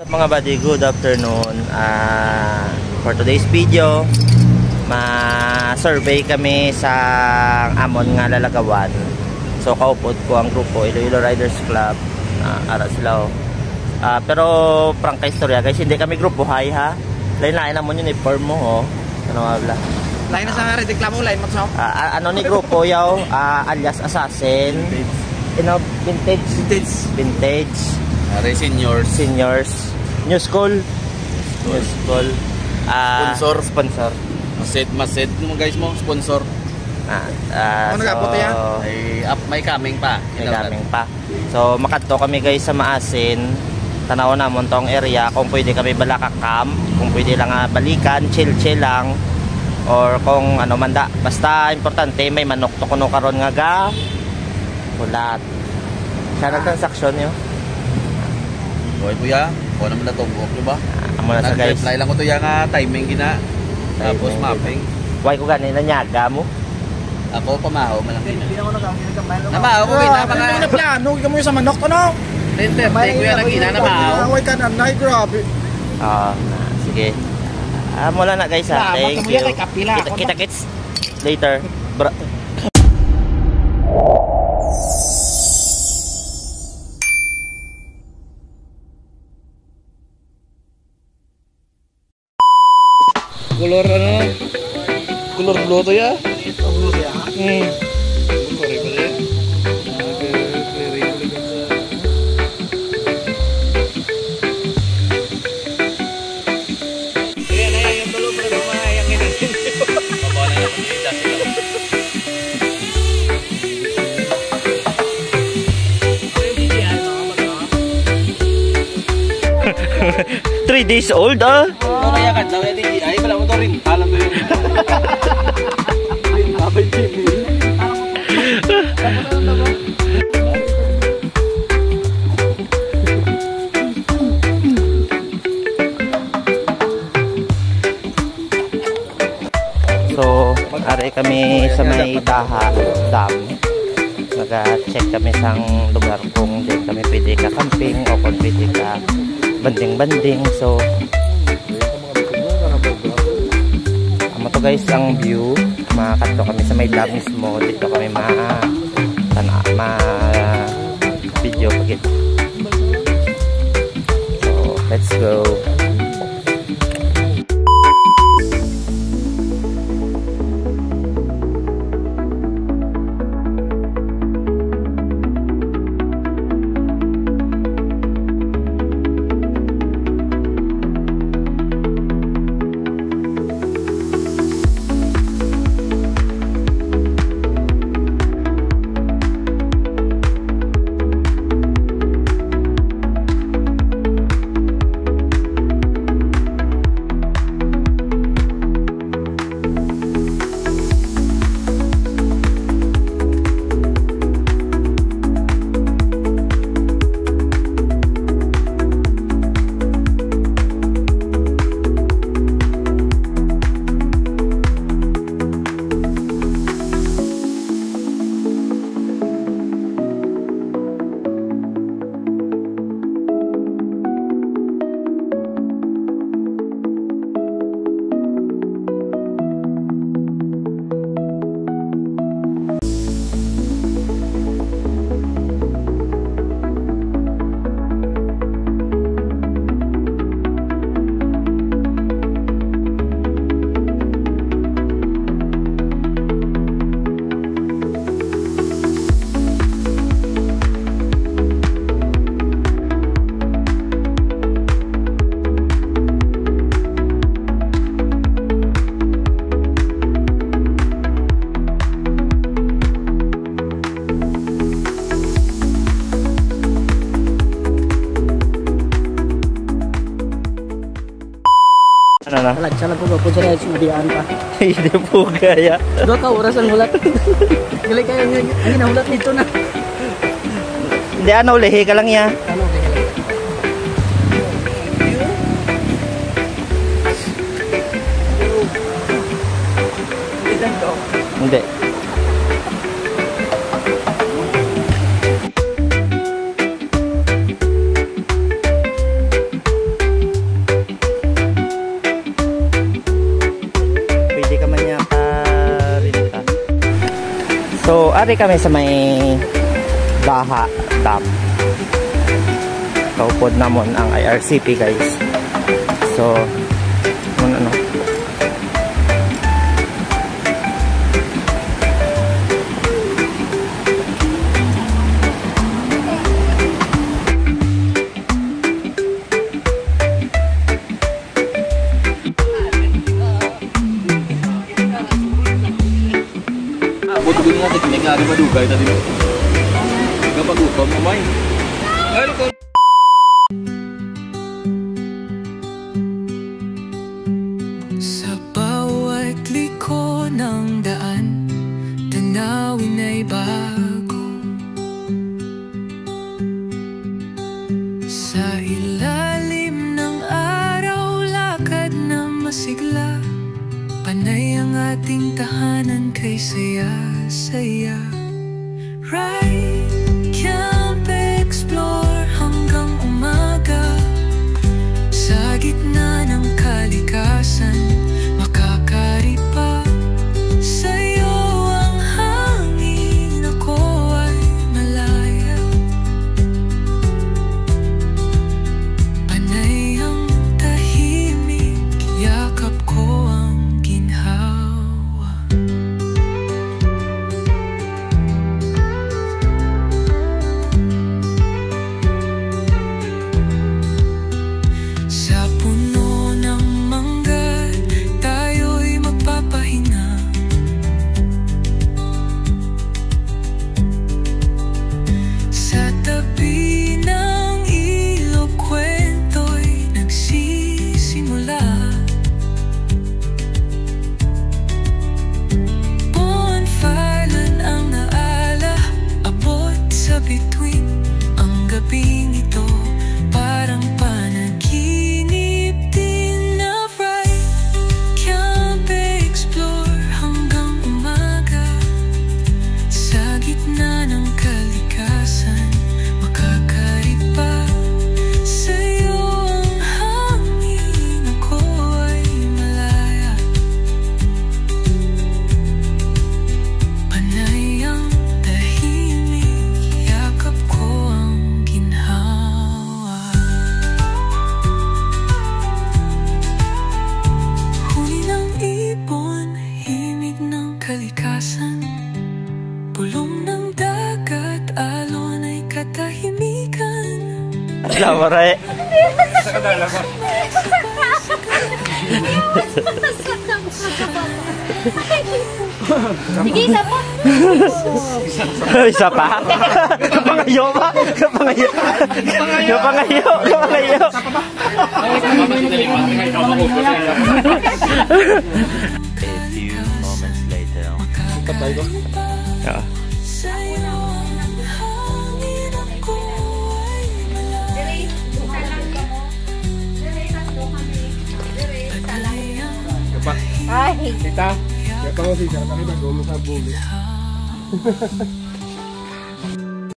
Mga buddy, good afternoon. For today's video, ma-survey kami sa amon nga lalagawan. So kaupod ko ang grupo Iloilo Riders Club. Ara sila. Pero prangka istorya guys, hindi kami grupo hay ha. Lain-lain namon uniform mo Ano wala. Lain na sa nga reklamo, lain mo sa. Ano ni grupo yaw, alias Assassin. Vintage. Seniors. New School. Sponsor. Maset mo guys mo, sponsor. Ano nagabuti yan? May coming pa. So makadto kami guys sa Maasin. Tanaw namon tong area kung pwede kami balakakam, kung pwede lang balikan, chill lang. Or kung ano manda. Basta importante may manok to kuno karon nga ga ulat. Sana transaksyon yo. Boy kuya, ko naman na tumbok, di ba? Amo na sa guys. Reply lang ko to yung timing gina. Tapos mapping. Why ko ganina nyaga mo? Ako pamahaw man lang. Namahaw ko kita mga plano, mo sa manok to no. Tenter, kuya lang gina namahaw. Away ka na, grabe. Sige. Mula na guys ha. Thank you. Kita kits later. Kulor blue to ya? Blue ya? Three days old Kaya kan daw yung ay pala mo to rin. Alam mo yun. Babay TV. So, ari kami sa may dam. Nag-check kami sa lugar kung din kami pwede ka camping o kung pwede ka banding. So, to guys ang view. Makakanto kami sa may dam mismo. Dito kami video pagit. So, let's go. Ano na? Salag po po sa sudian pa. Hindi po kaya. Do ka oras ang hulat. Gali kayo ang nahulat dito na. Hindi ano, lehe ka lang ya. Ano Hindi. Ari kami sa may Baha Dam. Kaupod namon ang IRCP guys. So, ano. Buto ko nga teknik nga madugay tadi. Kapag utom umay. Ay ko. Sa bawat liko ng daan, tanawin ay bago. Sa ilalim ng araw, lakad na masigla. Panay ang ating tahanan kay saya-saya. Right, camp, explore hanggang umaga. Sa gitna ng kalikasan, makakaripa. Sa'yo ang hangin, ako ay malaya. Panay ang tahimik, yakap ko ang ginhawa. Sa puno ng mangga, tayo'y magpapahinga. Sa tabi ng ilog, kwento'y nagsisimula. Bonfire ang naala, abot sa bituin. Ang gabing ito parang panaginip din na bright. Camp, explore hanggang umaga. Sa gitna ng kalikasan, makakaripa. Sa'yo ang hangin, ako ay malaya. Panay ang tahimik, yakap ko ang ginhawa. Huni ng ibon, himig ng kalikasan. Bulong ng dagat, alon ay katahimikan. Lawara Sige, isa pa. Isa pa? Kapangayo pa? Kapangayo. Kapangayo. Kapangayo. A few moments later. Sa'yo ang hangin, ako ay malaya. Panay ang Ay. Kita, ya kalau sih jangan kami bagus sa bulo.